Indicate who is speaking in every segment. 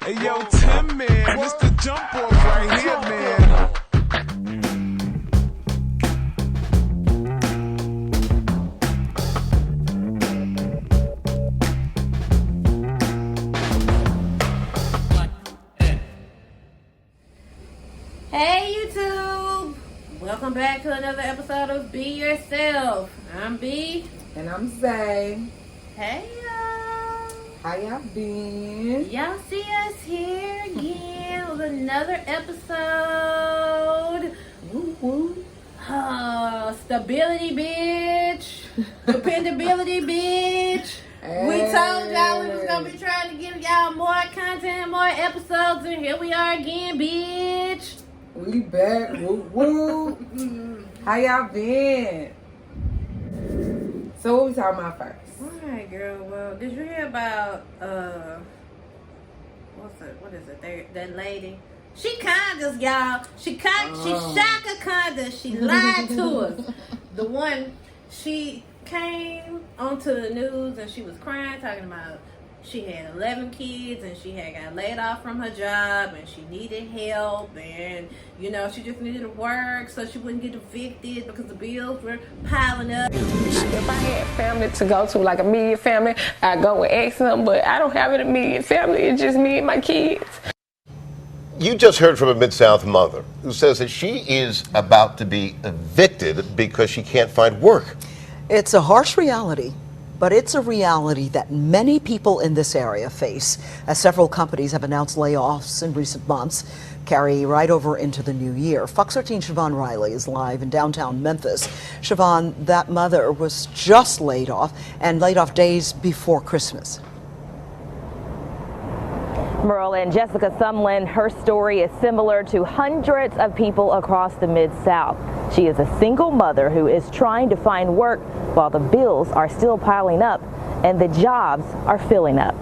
Speaker 1: Hey yo, Tim, man, this the jump off right here, man.
Speaker 2: Hey YouTube! Welcome back to another episode of Be Yourself. I'm B.
Speaker 3: And I'm Zay.
Speaker 2: Hey y'all!
Speaker 3: How y'all been?
Speaker 2: Y'all see us here again with another episode.
Speaker 3: Woo woo.
Speaker 2: Stability, bitch. Dependability, bitch.
Speaker 3: Hey.
Speaker 2: We told y'all we was gonna be trying to give y'all more content, more episodes, and here we are again, bitch.
Speaker 3: We back. Woo woo. How y'all been? So what we talking about first?
Speaker 2: Alright, girl. Well, did you hear about what is it? That lady. She conned us, y'all. She shaka conned us. She lied to us. The one, she came onto the news and she was crying, talking about she had 11 kids and she had got laid off from her job and she needed help and, you know, she just needed to work so she wouldn't get evicted because the bills were piling up.
Speaker 4: If I had family to go to, like a immediate family, I'd go and ask them, but I don't have an immediate family. It's just me and my kids.
Speaker 5: You just heard from a Mid-South mother who says that she is about to be evicted because she can't find work.
Speaker 6: It's a harsh reality, but it's a reality that many people in this area face, as several companies have announced layoffs in recent months, carry right over into the new year. Fox 13's Siobhan Riley is live in downtown Memphis. Siobhan, that mother was just laid off, and laid off days before Christmas.
Speaker 7: Merle and Jessica Sumlin, her story is similar to hundreds of people across the Mid-South. She is a single mother who is trying to find work while the bills are still piling up and the jobs are filling up.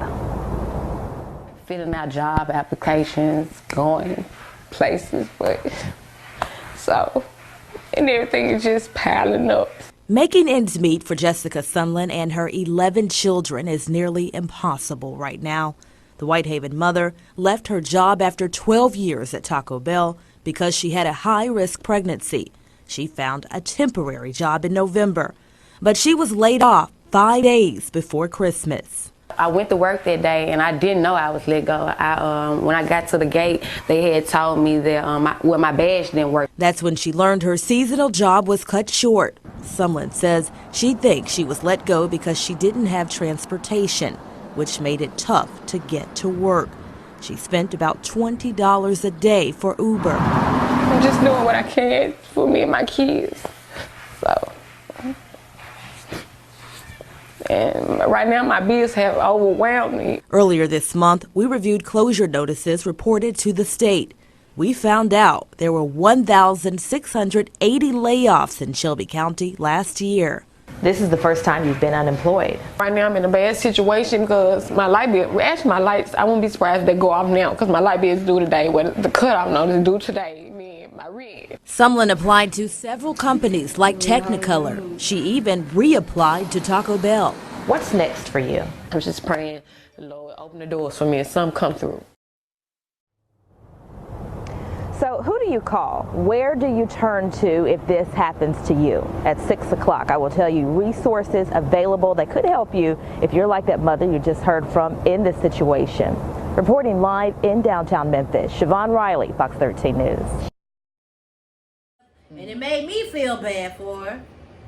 Speaker 4: Filling out job applications, going places, and everything is just piling up.
Speaker 8: Making ends meet for Jessica Sumlin and her 11 children is nearly impossible right now. The Whitehaven mother left her job after 12 years at Taco Bell because she had a high-risk pregnancy. She found a temporary job in November, but she was laid off 5 days before Christmas.
Speaker 4: I went to work that day and I didn't know I was let go. When I got to the gate, they had told me that my badge didn't work.
Speaker 8: That's when she learned her seasonal job was cut short. Sumlin says she thinks she was let go because she didn't have transportation, which made it tough to get to work. She spent about $20 a day for Uber.
Speaker 4: I'm just doing what I can for me and my kids. And right now my bills have overwhelmed me.
Speaker 8: Earlier this month, we reviewed closure notices reported to the state. We found out there were 1,680 layoffs in Shelby County last year.
Speaker 7: This is the first time you've been unemployed.
Speaker 4: Right now I'm in a bad situation because my light bill, actually my lights, I won't be surprised if they go off now because my light bill is due today. Well, the cutoff notice is due today. My rent.
Speaker 8: Sumlin applied to several companies like Technicolor. She even reapplied to Taco Bell.
Speaker 7: What's next for you?
Speaker 4: I'm just praying, Lord, open the doors for me and some come through.
Speaker 7: So who do you call? Where do you turn to if this happens to you? At 6 o'clock, I will tell you resources available that could help you if you're like that mother you just heard from in this situation. Reporting live in downtown Memphis, Siobhan Riley, Fox 13 News.
Speaker 2: And it made me feel bad for her.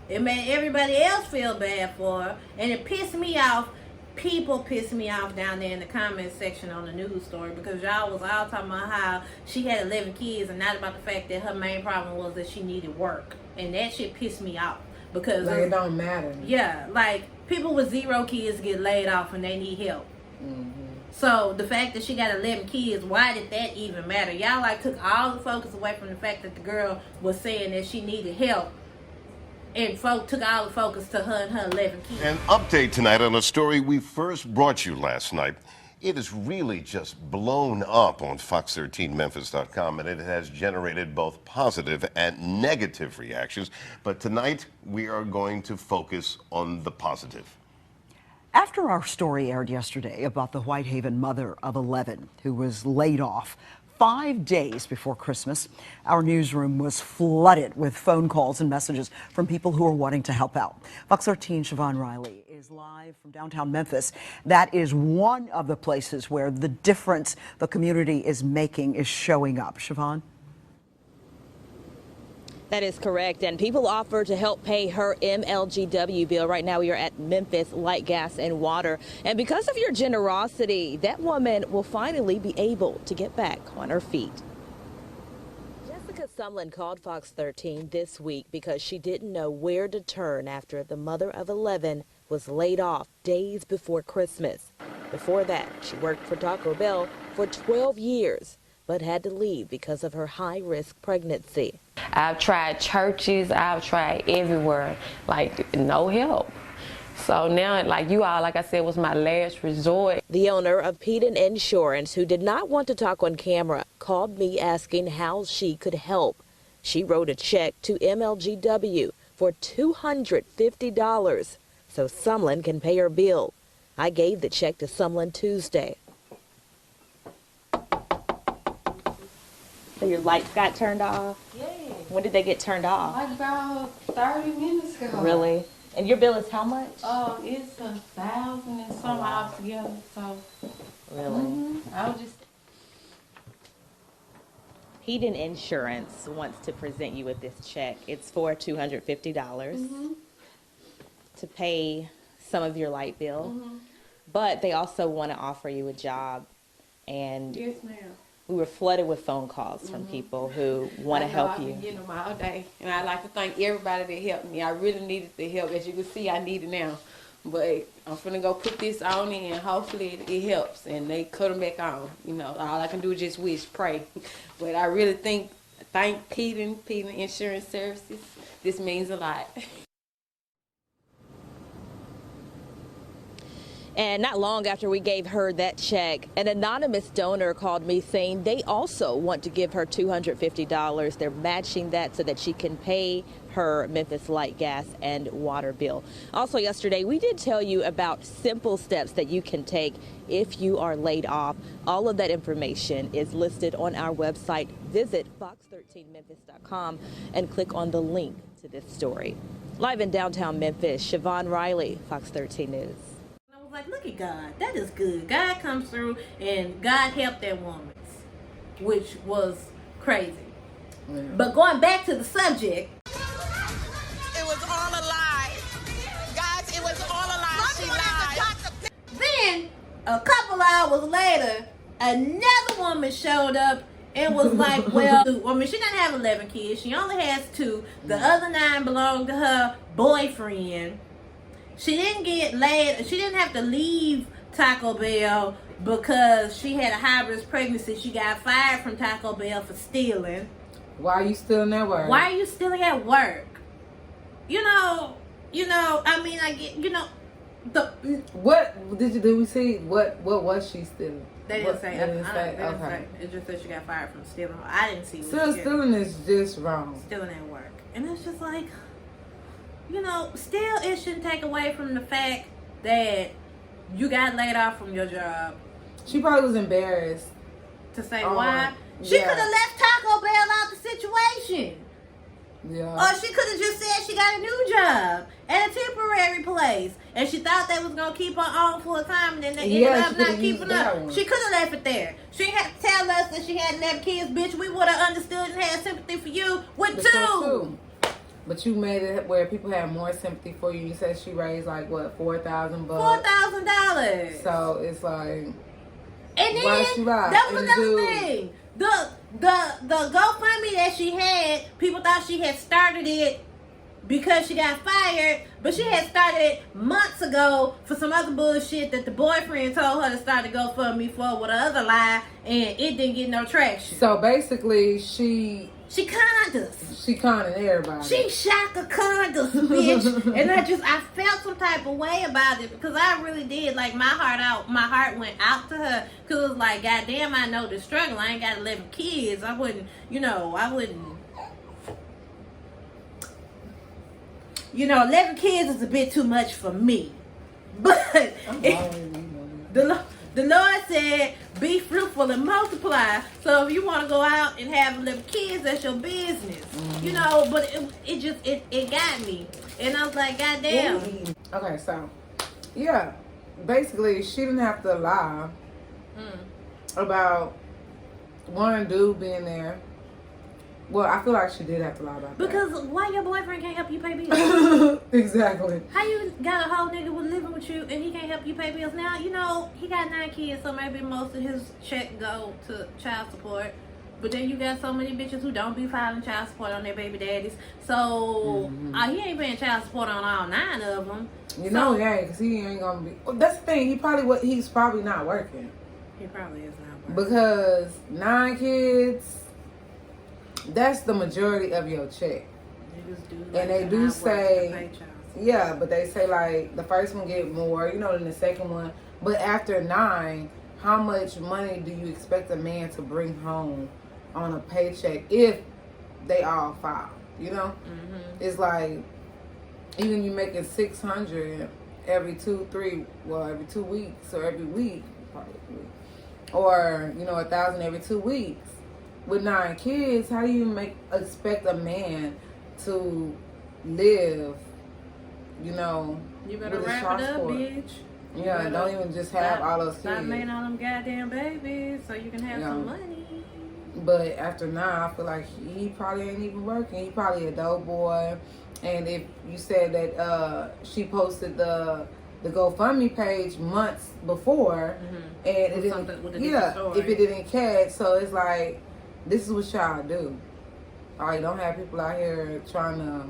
Speaker 2: It made everybody else feel bad for her. And it pissed me off. People pissed me off down there in the comment section on the news story because y'all was all talking about how she had 11 kids and not about the fact that her main problem was that she needed work. And that shit pissed me off because
Speaker 3: Like it don't matter.
Speaker 2: Yeah, like people with 0 kids get laid off and they need help.
Speaker 3: Mm-hmm.
Speaker 2: So the fact that she got 11 kids, why did that even matter? Y'all like took all the focus away from the fact that the girl was saying that she needed help. And folk took all the focus to her and her 11 kids.
Speaker 5: An update tonight on a story we first brought you last night. It is really just blown up on Fox13Memphis.com, and it has generated both positive and negative reactions. But tonight, we are going to focus on the positive.
Speaker 6: After our story aired yesterday about the Whitehaven mother of 11 who was laid off 5 days before Christmas, our newsroom was flooded with phone calls and messages from people who are wanting to help out. Fox 13 Siobhan Riley is live from downtown Memphis. That is one of the places where the difference the community is making is showing up. Siobhan?
Speaker 7: That is correct, and people offer to help pay her MLGW bill. Right now we are at Memphis Light, Gas, and Water, and because of your generosity, that woman will finally be able to get back on her feet. Jessica Sumlin called Fox 13 this week because she didn't know where to turn after the mother of 11 was laid off days before Christmas. Before that, she worked for Taco Bell for 12 years, but had to leave because of her high-risk pregnancy.
Speaker 4: I've tried churches, I've tried everywhere, like no help. So now, like you all, like I said, was my last resort.
Speaker 7: The owner of Peden Insurance, who did not want to talk on camera, called me asking how she could help. She wrote a check to MLGW for $250 so Sumlin can pay her bill. I gave the check to Sumlin Tuesday. So your lights got turned off?
Speaker 9: Yeah.
Speaker 7: When did they get turned off?
Speaker 9: Like about 30 minutes ago.
Speaker 7: Really? And your bill is how much?
Speaker 9: It's 1,000 and some altogether. So.
Speaker 7: Really?
Speaker 9: I was just.
Speaker 7: Peden Insurance wants to present you with this check. It's for $250 to pay some of your light bill, but they also want to offer you a job. And
Speaker 9: Yes, ma'am.
Speaker 7: we were flooded with phone calls from people who want to help
Speaker 9: I've
Speaker 7: you.
Speaker 9: been getting them all day, and I'd like to thank everybody that helped me. I really needed the help. As you can see, I need it now. But I'm finna go put this on in, and hopefully it helps, and they cut them back on. You know, all I can do is just wish, pray. But I really thank Peden Insurance Services. This means a lot.
Speaker 7: And not long after we gave her that check, an anonymous donor called me saying they also want to give her $250. They're matching that so that she can pay her Memphis Light, Gas, and Water bill. Also yesterday, we did tell you about simple steps that you can take if you are laid off. All of that information is listed on our website. Visit fox13memphis.com and click on the link to this story. Live in downtown Memphis, Siobhan Riley, Fox 13 News.
Speaker 2: Like, look at God. That is good. God comes through and God helped that woman, which was crazy. But going back to the subject.
Speaker 10: It was all a lie. Guys, it was all a lie. She lied.
Speaker 2: Then, a couple hours later, another woman showed up and was like, well, I mean, she doesn't have 11 kids. She only has 2. The other 9 belong to her boyfriend. She didn't get laid. She didn't have to leave Taco Bell because she had a high-risk pregnancy. She got fired from Taco Bell for stealing.
Speaker 3: Why are you stealing at work?
Speaker 2: Why are you stealing at work? You know, I mean, I get,
Speaker 3: What did we see? What was she stealing?
Speaker 2: They didn't say.
Speaker 3: They didn't say. Okay.
Speaker 2: It just said she got fired from stealing. I didn't see.
Speaker 3: Still, stealing is just wrong.
Speaker 2: Stealing at work, and it's just like, still it shouldn't take away from the fact that you got laid off from your job.
Speaker 3: She probably was embarrassed.
Speaker 2: To say why? She could have left Taco Bell out the situation.
Speaker 3: Yeah.
Speaker 2: Or she could have just said she got a new job at a temporary place. And she thought they was going to keep her on full time. And then they ended up not keeping her. She could have left it there. She didn't have to tell us that she had 11 kids. Bitch, we would have understood and had sympathy for you with 2.
Speaker 3: But you made it where people had more sympathy for you. You said she raised like what, $4,000?
Speaker 2: $4,000.
Speaker 3: So it's like,
Speaker 2: and then
Speaker 3: that
Speaker 2: was another thing. The GoFundMe that she had, people thought she had started it because she got fired, but she had started it months ago for some other bullshit that the boyfriend told her to start the GoFundMe for with another lie, and it didn't get no traction.
Speaker 3: So basically, she
Speaker 2: conned us.
Speaker 3: She conned everybody.
Speaker 2: She shaka conned us, bitch. And I felt some type of way about it because I really did. Like, my heart went out to her because it was like, goddamn, I know the struggle. I ain't got 11 kids. I wouldn't. 11 kids is a bit too much for me. But the Lord said, be fruitful and multiply. So if you want to go out and have little kids, that's your business. You know, but it got me. And I was like, God damn.
Speaker 3: Okay, so, yeah. Basically, she didn't have to lie about one dude being there. Well, I feel like she did have to lie about that.
Speaker 2: Because why your boyfriend can't help you pay bills?
Speaker 3: Exactly.
Speaker 2: How you got a whole nigga living with you and he can't help you pay bills? Now, you know, he got 9 kids, so maybe most of his check go to child support. But then you got so many bitches who don't be filing child support on their baby daddies. So, he ain't paying child support on all 9 of them.
Speaker 3: You know he ain't, because he ain't going to be... Well, that's the thing. He's probably not working.
Speaker 2: He probably is not working.
Speaker 3: Because 9 kids... That's the majority of your check. And they do say, yeah, but they say like the first one get more, you know, than the second one. But after 9, how much money do you expect a man to bring home on a paycheck if they all file? You know, it's like even you making $600 every 2 weeks or every week, probably, or you know, $1,000 every 2 weeks. With 9 kids, how do you expect a man to live, you know,
Speaker 2: you better
Speaker 3: with
Speaker 2: wrap it up, bitch.
Speaker 3: Yeah, don't even just have all those kids.
Speaker 2: Stop making all them goddamn babies so you can have some money.
Speaker 3: But after 9, I feel like he probably ain't even working. He probably a dope boy. And if you said that she posted the GoFundMe page months before, and it didn't, if it didn't catch, so it's like, this is what y'all do. All right, don't have people out here trying to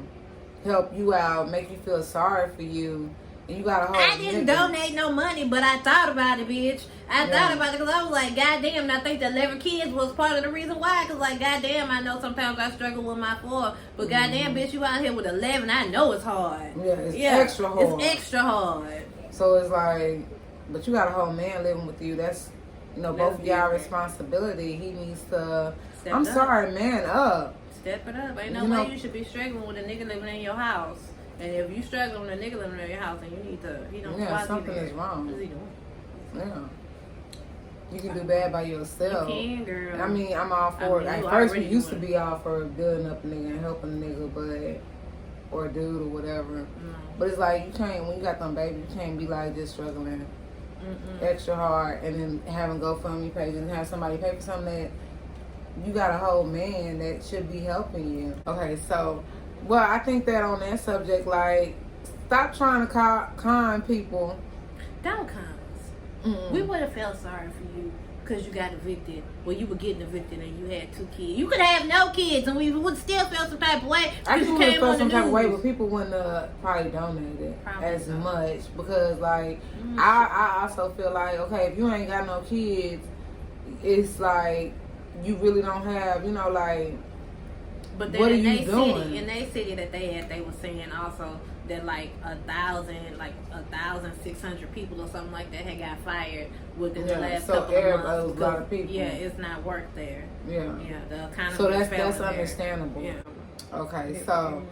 Speaker 3: help you out, make you feel sorry for you, and you got a whole.
Speaker 2: I didn't donate no money, but I thought about it, bitch. I thought about it because I was like, goddamn, and I think the 11 kids was part of the reason why. Because, like, goddamn, I know sometimes I struggle with my 4, but goddamn, bitch, you out here with 11, I know it's hard.
Speaker 3: Yeah, it's extra hard.
Speaker 2: It's extra hard.
Speaker 3: So it's like, but you got a whole man living with you. That's, you know, both of y'all responsibility. He needs to, I'm sorry, man up.
Speaker 2: Step it up. Ain't no way you should be struggling with a nigga living in your house. And if you struggling with a nigga living in your house, then you need to, you know,
Speaker 3: something is wrong.
Speaker 2: What's he doing?
Speaker 3: Yeah. You can do bad by yourself.
Speaker 2: You can, girl.
Speaker 3: I mean, I'm all for it. At first, we used to be all for building up a nigga and helping a nigga, but, or a dude or whatever. But it's like, you can't, when you got them babies, you can't be like just struggling extra hard and then having GoFundMe page and have somebody pay for something that you got a whole man that should be helping you. Okay, so, well, I think that on that subject, like, stop trying to con people.
Speaker 2: Don't con us. We would have felt sorry for you because you got evicted. Well, you were getting evicted and you had 2 kids. You could have no kids and we would still feel some type of way.
Speaker 3: I just would have felt some type of way, but people wouldn't probably donate it as much because, like, I also feel like, okay, if you ain't got no kids, it's like you really don't have, you know, like,
Speaker 2: but then
Speaker 3: what are you doing?
Speaker 2: In their city that they had, they were saying also that like 1,600 people or something like that had got fired within the last couple of months.
Speaker 3: A lot of people.
Speaker 2: Yeah, it's not work there.
Speaker 3: Yeah.
Speaker 2: Yeah, the economy.
Speaker 3: So that's understandable.
Speaker 2: Yeah.
Speaker 3: Okay, so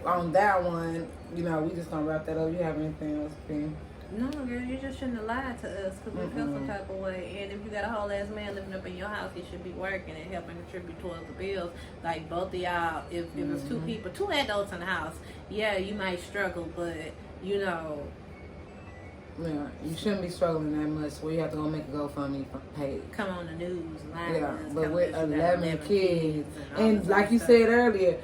Speaker 3: on that one, you know, we just gonna wrap that up. You have anything else, P?
Speaker 2: No, girl, you just shouldn't have lied to us because we feel some type of way. And if you got a whole ass man living up in your house, he should be working and helping contribute towards the bills. Like both of y'all, if it's 2 people, 2 adults in the house, yeah, you might struggle, but you know.
Speaker 3: Yeah, you shouldn't be struggling that much where you have to go make a GoFundMe page.
Speaker 2: Come on the news, lie
Speaker 3: yeah,
Speaker 2: us,
Speaker 3: but with 11 kids.
Speaker 2: And
Speaker 3: like you said earlier,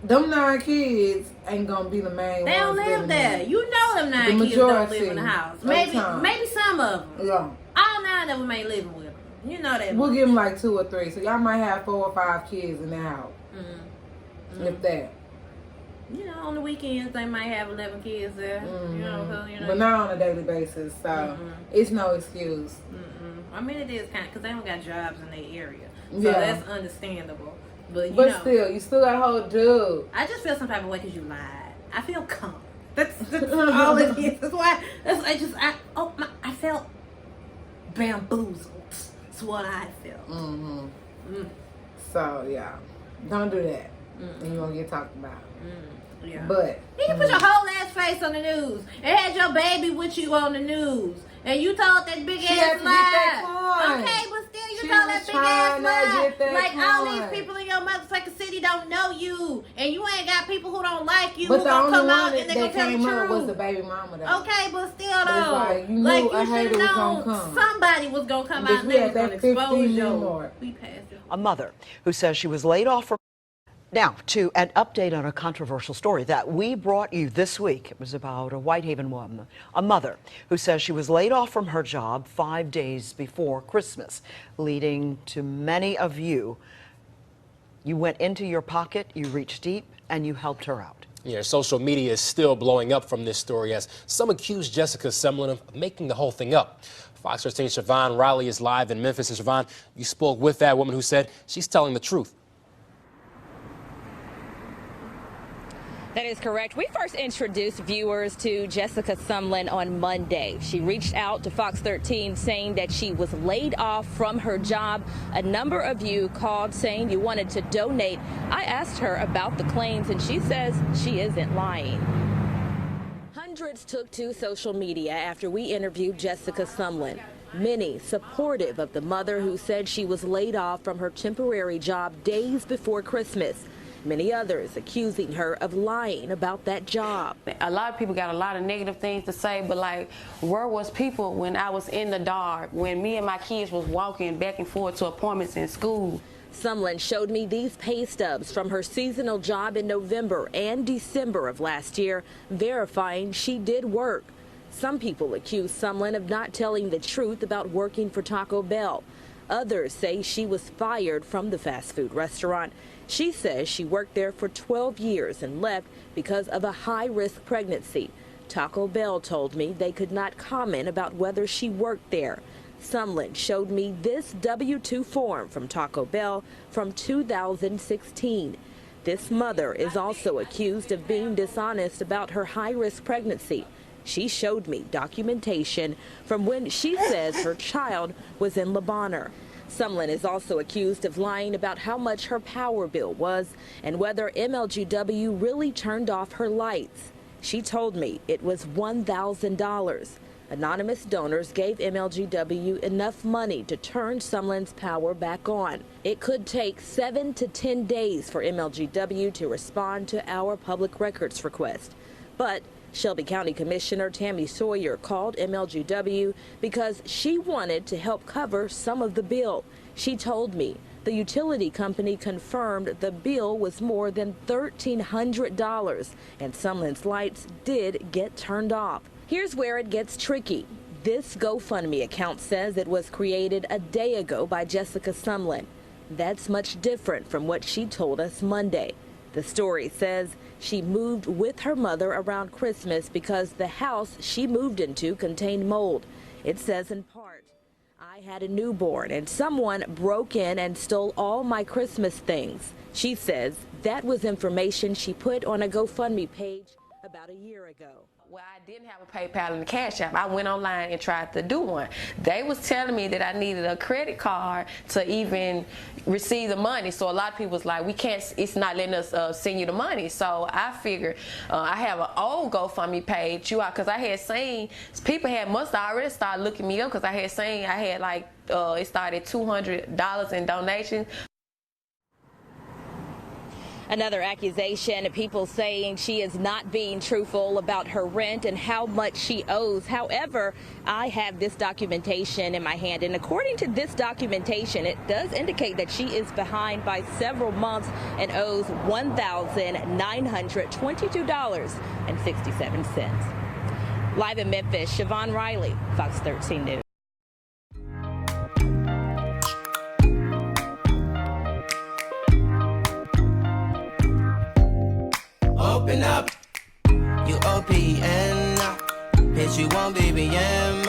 Speaker 3: them 9 kids ain't gonna be the main
Speaker 2: they
Speaker 3: ones.
Speaker 2: They don't live there. You know them 9 kids don't live in the house. Maybe some of them.
Speaker 3: Yeah.
Speaker 2: All 9 of them ain't living with them. You know that.
Speaker 3: We'll give them like 2 or 3. So y'all might have 4 or 5 kids in the house. If that.
Speaker 2: You know, on the weekends they might have 11 kids there. You know,
Speaker 3: but not on a daily basis. So it's no excuse.
Speaker 2: I mean, it is kind of because they don't got jobs in their area, so that's understandable. But
Speaker 3: still, you still got a whole dude.
Speaker 2: I just feel some type of way because you lied. I feel calm. That's all it is. That's why. I felt bamboozled. That's what I felt.
Speaker 3: So yeah, don't do that, and you won't get talked about.
Speaker 2: Yeah.
Speaker 3: But
Speaker 2: you can put your whole ass face on the news and had your baby with you on the news. And you told that big ass lie. Okay, but still you told that big ass lie. Like all these people in your motherfucking city don't know you. And you ain't got people who don't like you.
Speaker 3: But
Speaker 2: who
Speaker 3: the
Speaker 2: gonna
Speaker 3: only
Speaker 2: come out
Speaker 3: one
Speaker 2: and they
Speaker 3: that
Speaker 2: gonna tell
Speaker 3: came
Speaker 2: the
Speaker 3: up
Speaker 2: truth.
Speaker 3: was the baby mama though.
Speaker 2: Okay, but still though.
Speaker 3: It's like, you knew a hater was gonna come.
Speaker 2: Somebody was gonna come out and they was gonna expose you. We passed it.
Speaker 6: A mother who says she was laid off from. Now, to an update on a controversial story that we brought you this week. It was about a Whitehaven woman, a mother who says she was laid off from her job 5 days before Christmas, leading to many of you. You went into your pocket, you reached deep, and you helped her out.
Speaker 11: Yeah, social media is still blowing up from this story as some accuse Jessica Sumlin of making the whole thing up. Fox 13's Siobhan Riley is live in Memphis. And Siobhan, you spoke with that woman who said she's telling the truth.
Speaker 7: That is correct. We first introduced viewers to Jessica Sumlin on Monday. She reached out to Fox 13 saying that she was laid off from her job. A number of you called saying you wanted to donate. I asked her about the claims and she says she isn't lying. Hundreds took to social media after we interviewed Jessica Sumlin. Many supportive of the mother who said she was laid off from her temporary job days before Christmas. Many others accusing her of lying about that job.
Speaker 4: A lot of people got a lot of negative things to say, but like, where was people when I was in the dark, when me and my kids was walking back and forth to appointments in school?
Speaker 7: Sumlin showed me these pay stubs from her seasonal job in November and December of last year, verifying she did work. Some people accuse Sumlin of not telling the truth about working for Taco Bell. Others say she was fired from the fast food restaurant. She says she worked there for 12 years and left because of a high-risk pregnancy. Taco Bell told me they could not comment about whether she worked there. Sumlin showed me this W-2 form from Taco Bell from 2016. This mother is also accused of being dishonest about her high-risk pregnancy. She showed me documentation from when she says her child was in Lebanon. Sumlin is also accused of lying about how much her power bill was and whether MLGW really turned off her lights. She told me it was $1,000. Anonymous donors gave MLGW enough money to turn Sumlin's power back on. It could take 7 to 10 days for MLGW to respond to our public records request. But Shelby County Commissioner Tammy Sawyer called MLGW because she wanted to help cover some of the bill. She told me the utility company confirmed the bill was more than $1,300 and Sumlin's lights did get turned off. Here's where it gets tricky. This GoFundMe account says it was created a day ago by Jessica Sumlin. That's much different from what she told us Monday. The story says she moved with her mother around Christmas because the house she moved into contained mold. It says in part, I had a newborn and someone broke in and stole all my Christmas things. She says that was information she put on a GoFundMe page about a year ago.
Speaker 4: Well, I didn't have a PayPal and a Cash App. I went online and tried to do one. They was telling me that I needed a credit card to even receive the money. So a lot of people was like, we can't, it's not letting us send you the money. So I figured I have an old GoFundMe page, because I had seen people must already start looking me up because I had seen I had like it started $200 in donations.
Speaker 7: Another accusation, people saying she is not being truthful about her rent and how much she owes. However, I have this documentation in my hand, and according to this documentation, it does indicate that she is behind by several months and owes $1,922.67. Live in Memphis, Siobhan Riley, Fox 13 News.
Speaker 12: Open up, you OPN, bitch, you won't be BM.